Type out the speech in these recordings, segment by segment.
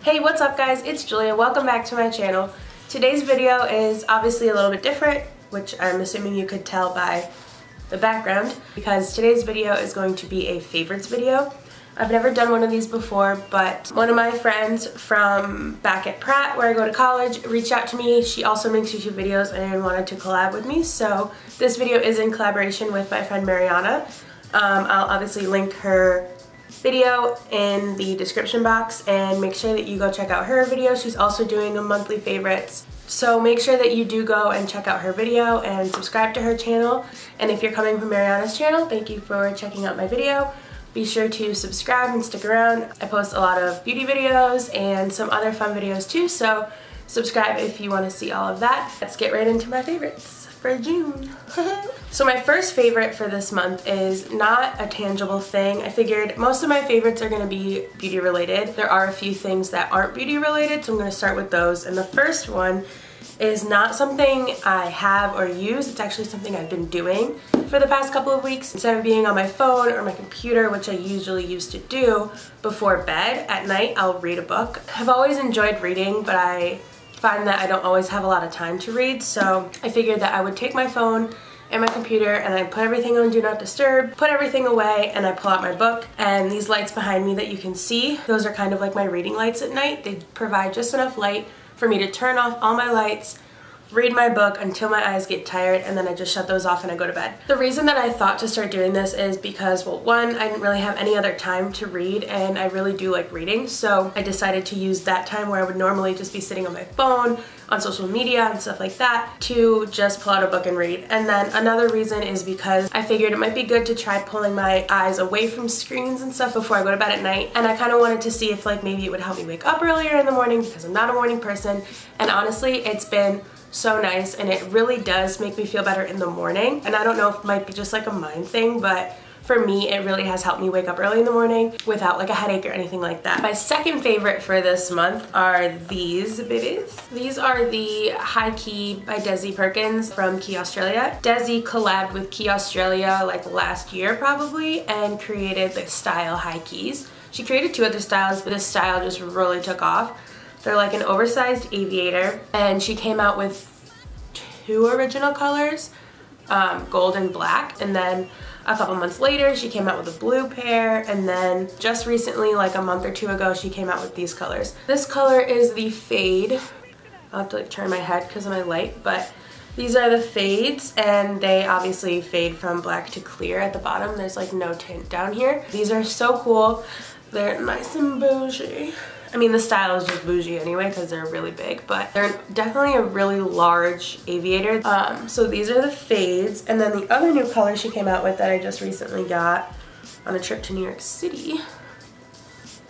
Hey, what's up guys? It's Julia. Welcome back to my channel. Today's video is obviously a little bit different, which I'm assuming you could tell by the background, because today's video is going to be a favorites video. I've never done one of these before, but one of my friends from back at Pratt, where I go to college, reached out to me. She also makes YouTube videos and wanted to collab with me, so this video is in collaboration with my friend Mariana. I'll obviously link her video in the description box and make sure that you go check out her video. She's also doing a monthly favorites, so make sure that you do go and check out her video and subscribe to her channel. And if you're coming from Mariana's channel, thank you for checking out my video. Be sure to subscribe and stick around. I post a lot of beauty videos and some other fun videos too, so subscribe if you want to see all of that. Let's get right into my favorites for June. So my first favorite for this month is not a tangible thing. I figured most of my favorites are going to be beauty related. There are a few things that aren't beauty related, so I'm going to start with those. And the first one is not something I have or use. It's actually something I've been doing for the past couple of weeks. Instead of being on my phone or my computer, which I usually used to do before bed, at night I'll read a book. I've always enjoyed reading, but I find that I don't always have a lot of time to read, so I figured that I would take my phone and my computer and I put everything on Do Not Disturb, put everything away, and I pull out my book. And these lights behind me that you can see, those are kind of like my reading lights at night. They provide just enough light for me to turn off all my lights, read my book until my eyes get tired, and then I just shut those off and I go to bed. The reason that I thought to start doing this is because, well, one, I didn't really have any other time to read, and I really do like reading, so I decided to use that time where I would normally just be sitting on my phone, on social media and stuff like that, to just pull out a book and read. And then another reason is because I figured it might be good to try pulling my eyes away from screens and stuff before I go to bed at night, and I kind of wanted to see if like maybe it would help me wake up earlier in the morning, because I'm not a morning person. And honestly, it's been so nice, and it really does make me feel better in the morning. And I don't know if it might be just like a mind thing, but for me it really has helped me wake up early in the morning without like a headache or anything like that. My second favorite for this month are these babies. These are the High Key by Desi Perkins from Key Australia. Desi collabed with Key Australia like last year probably and created the style High Keys. She created two other styles, but this style just really took off. They're like an oversized aviator, and she came out with two original colors, gold and black, and then a couple months later she came out with a blue pair, and then just recently, like a month or two ago, she came out with these colors. This color is the fade. I'll have to like turn my head because of my light, but these are the fades, and they obviously fade from black to clear at the bottom. There's like no tint down here. These are so cool. They're nice and bougie. I mean, the style is just bougie anyway because they're really big, but they're definitely a really large aviator. So these are the fades, and then the other new color she came out with that I just recently got on a trip to New York City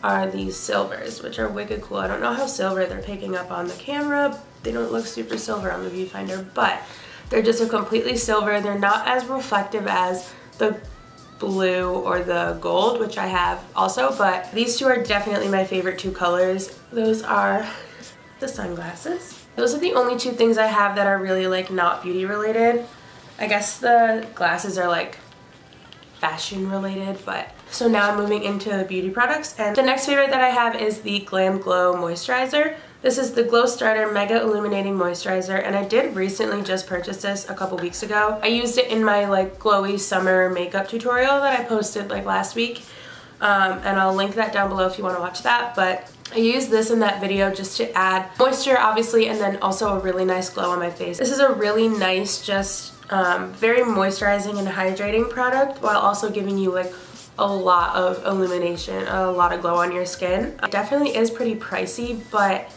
are these silvers, which are wicked cool. I don't know how silver they're picking up on the camera. They don't look super silver on the viewfinder, but they're just a completely silver. They're not as reflective as the blue or the gold, which I have also, but these two are definitely my favorite two colors. Those are the sunglasses. Those are the only two things I have that are really like not beauty related. I guess the glasses are like fashion related, but so now I'm moving into beauty products, and the next favorite that I have is the Glam Glow Moisturizer. This is the Glow Starter Mega Illuminating Moisturizer, and I did recently just purchase this a couple weeks ago. I used it in my like glowy summer makeup tutorial that I posted like last week, and I'll link that down below if you want to watch that. But I used this in that video just to add moisture obviously, and then also a really nice glow on my face. This is a really nice, just very moisturizing and hydrating product while also giving you like a lot of illumination, a lot of glow on your skin. It definitely is pretty pricey, but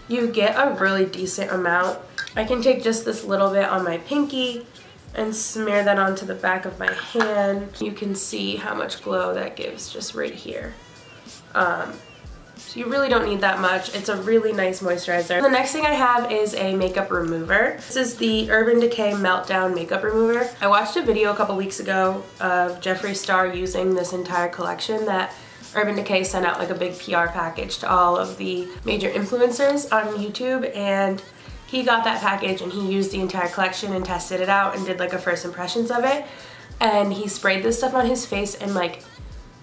you get a really decent amount. I can take just this little bit on my pinky and smear that onto the back of my hand. You can see how much glow that gives just right here. So you really don't need that much. It's a really nice moisturizer. The next thing I have is a makeup remover. This is the Urban Decay Meltdown Makeup Remover. I watched a video a couple weeks ago of Jeffree Star using this entire collection that Urban Decay sent out like a big PR package to all of the major influencers on YouTube, and he got that package and he used the entire collection and tested it out and did like a first impressions of it. And he sprayed this stuff on his face, and like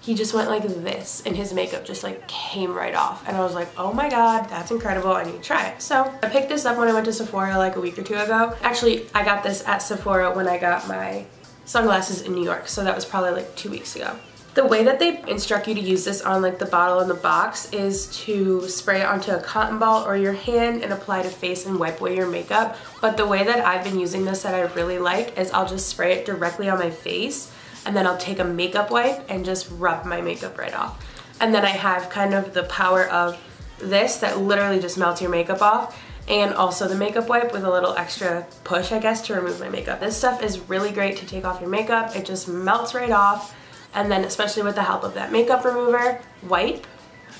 he just went like this and his makeup just like came right off. And I was like, oh my god, that's incredible, I need to try it. So I picked this up when I went to Sephora like a week or two ago. Actually, I got this at Sephora when I got my sunglasses in New York, so that was probably like 2 weeks ago. The way that they instruct you to use this on like the bottle in the box is to spray it onto a cotton ball or your hand and apply to face and wipe away your makeup. But the way that I've been using this that I really like is I'll just spray it directly on my face, and then I'll take a makeup wipe and just rub my makeup right off. And then I have kind of the power of this that literally just melts your makeup off, and also the makeup wipe with a little extra push, I guess, to remove my makeup. This stuff is really great to take off your makeup. It just melts right off. And then especially with the help of that makeup remover wipe,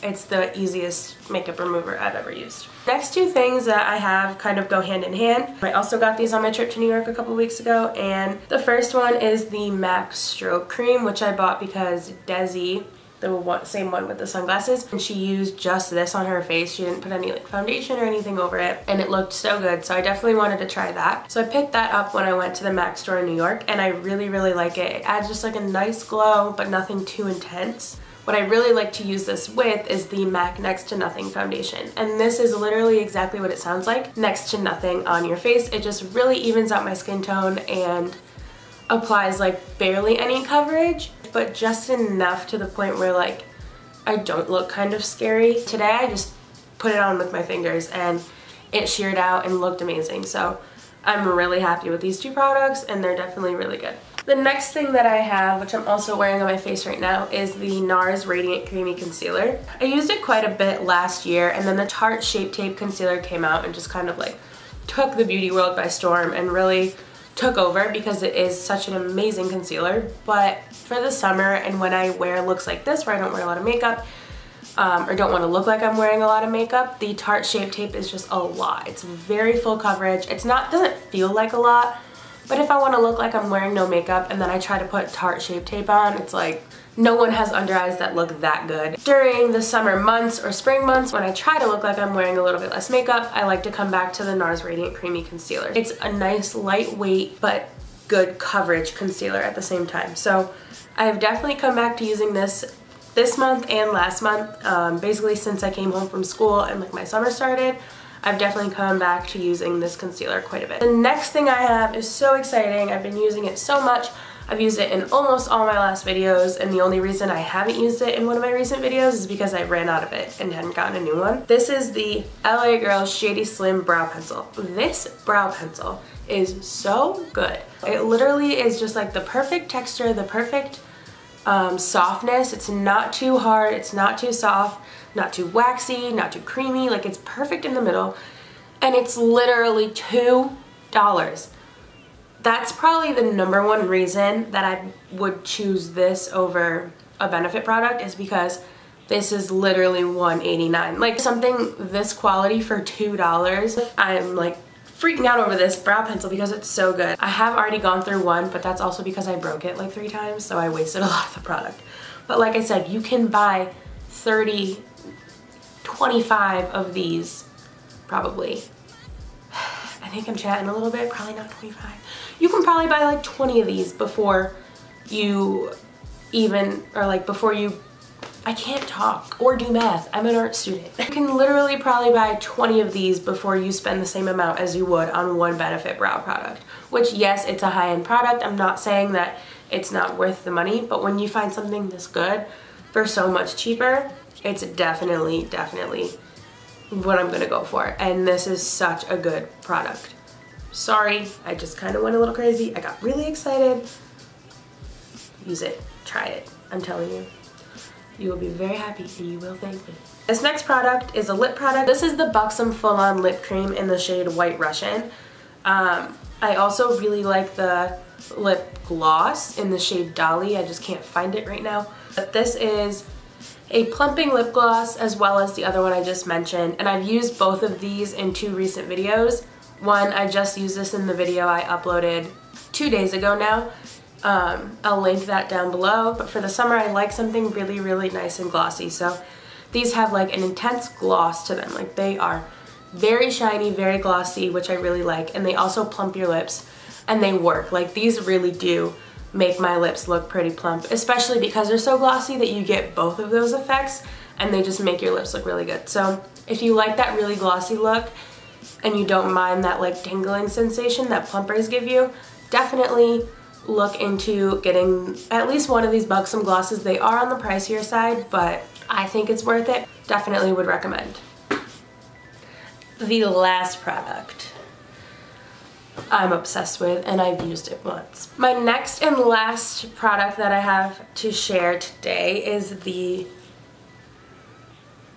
it's the easiest makeup remover I've ever used. Next two things that I have kind of go hand in hand. I also got these on my trip to New York a couple weeks ago, and the first one is the MAC Stroke Cream, which I bought because Desi, the same one with the sunglasses, and she used just this on her face. She didn't put any like foundation or anything over it, and it looked so good, so I definitely wanted to try that. So I picked that up when I went to the MAC store in New York, and I really like it. It adds just like a nice glow, but nothing too intense. What I really like to use this with is the MAC Next to Nothing foundation, and this is literally exactly what it sounds like, next to nothing on your face. It just really evens out my skin tone and applies like barely any coverage, but just enough to the point where like I don't look kind of scary. Today I just put it on with my fingers and it sheared out and looked amazing. So I'm really happy with these two products, and they're definitely really good. The next thing that I have, which I'm also wearing on my face right now, is the NARS Radiant Creamy Concealer. I used it quite a bit last year, and then the Tarte Shape Tape Concealer came out and just kind of like took the beauty world by storm and really took over because it is such an amazing concealer. But for the summer and when I wear looks like this where I don't wear a lot of makeup, or don't want to look like I'm wearing a lot of makeup, the Tarte Shape Tape is just a lot. It's very full coverage. Doesn't feel like a lot, but if I want to look like I'm wearing no makeup and then I try to put Tarte Shape Tape on, it's like no one has under eyes that look that good. During the summer months or spring months when I try to look like I'm wearing a little bit less makeup, I like to come back to the NARS Radiant Creamy Concealer. It's a nice lightweight but good coverage concealer at the same time. So I have definitely come back to using this month and last month. Basically since I came home from school and like my summer started, I've definitely come back to using this concealer quite a bit. The next thing I have is so exciting. I've been using it so much. I've used it in almost all my last videos, and the only reason I haven't used it in one of my recent videos is because I ran out of it and hadn't gotten a new one. This is the LA Girl Shady Slim Brow Pencil. This brow pencil is so good. It literally is just like the perfect texture, the perfect softness. It's not too hard, it's not too soft, not too waxy, not too creamy. Like, it's perfect in the middle, and it's literally $2. That's probably the number one reason that I would choose this over a Benefit product, is because this is literally $1.89. Like, something this quality for $2, I'm like freaking out over this brow pencil because it's so good. I have already gone through one, but that's also because I broke it like 3 times, so I wasted a lot of the product. But like I said, you can buy 30, 25 of these probably. I think I'm chatting a little bit, probably not 25. You can probably buy like 20 of these before you even, or like before you, I can't talk or do math, I'm an art student. You can literally probably buy 20 of these before you spend the same amount as you would on one Benefit brow product. Which, yes, it's a high-end product. I'm not saying that it's not worth the money, but when you find something this good for so much cheaper, it's definitely what I'm gonna go for. And this is such a good product. Sorry, I just kind of went a little crazy. I got really excited. Use it, try it, I'm telling you. You will be very happy and you will thank me. This next product is a lip product. This is the Buxom Full On Lip Cream in the shade White Russian. I also really like the lip gloss in the shade Dolly. I just can't find it right now. But this is a plumping lip gloss as well as the other one I just mentioned. And I've used both of these in 2 recent videos. One, I just used this in the video I uploaded 2 days ago now. I'll link that down below, but for the summer I like something really nice and glossy. So these have like an intense gloss to them. Like, they are very shiny, very glossy, which I really like, and they also plump your lips, and they work. Like, these really do make my lips look pretty plump, especially because they're so glossy that you get both of those effects and they just make your lips look really good. So if you like that really glossy look and you don't mind that like tingling sensation that plumpers give you, definitely look into getting at least one of these Buxom glosses. They are on the pricier side, but I think it's worth it. Definitely would recommend. The last product I'm obsessed with, and I've used it once. My next and last product that I have to share today is the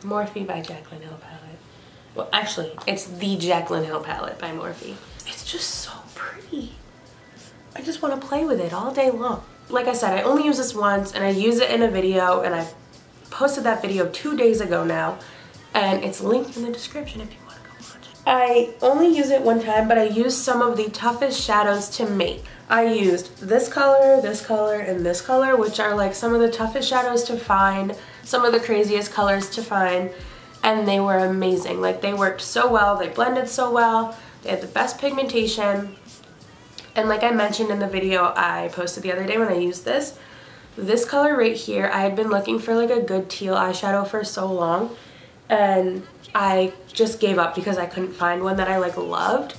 Morphe by Jaclyn Hill palette. Well, actually, it's the Jaclyn Hill palette by Morphe. It's just so pretty. I just want to play with it all day long. Like I said, I only use this once, and I use it in a video, and I posted that video 2 days ago now, and it's linked in the description if you want to go watch it. I only use it one time, but I used some of the toughest shadows to make. I used this color, and this color, which are like some of the toughest shadows to find, some of the craziest colors to find, and they were amazing. Like, they worked so well, they blended so well, they had the best pigmentation, and like I mentioned in the video I posted the other day when I used this color right here, I had been looking for like a good teal eyeshadow for so long, and I just gave up because I couldn't find one that I like loved.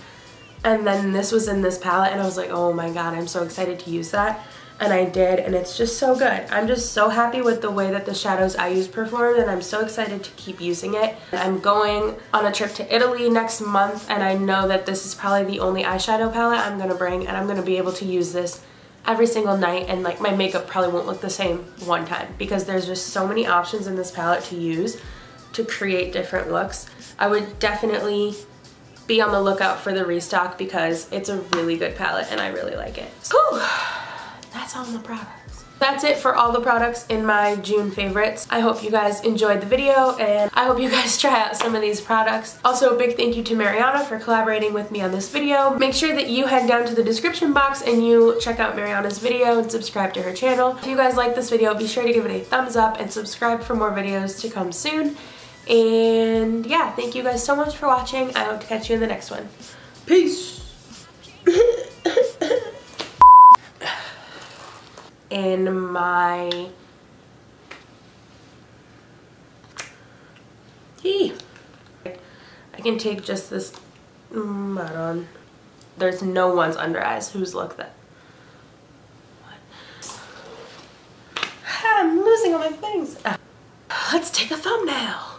And then this was in this palette, and I was like, oh my god, I'm so excited to use that. And I did, and it's just so good. I'm just so happy with the way that the shadows I use performed, and I'm so excited to keep using it. I'm going on a trip to Italy next month, and I know that this is probably the only eyeshadow palette I'm gonna bring, and I'm gonna be able to use this every single night, and like my makeup probably won't look the same one time because there's just so many options in this palette to use to create different looks. I would definitely be on the lookout for the restock because it's a really good palette and I really like it. Whew, that's all the products. That's it for all the products in my June favorites. I hope you guys enjoyed the video, and I hope you guys try out some of these products. Also, a big thank you to Mariana for collaborating with me on this video. Make sure that you head down to the description box and you check out Mariana's video and subscribe to her channel. If you guys like this video, be sure to give it a thumbs up and subscribe for more videos to come soon. And yeah, thank you guys so much for watching. I hope to catch you in the next one. Peace! In my... I can take just this mud on. There's no one's under eyes. Whose look that? What? I'm losing all my things. Let's take a thumbnail.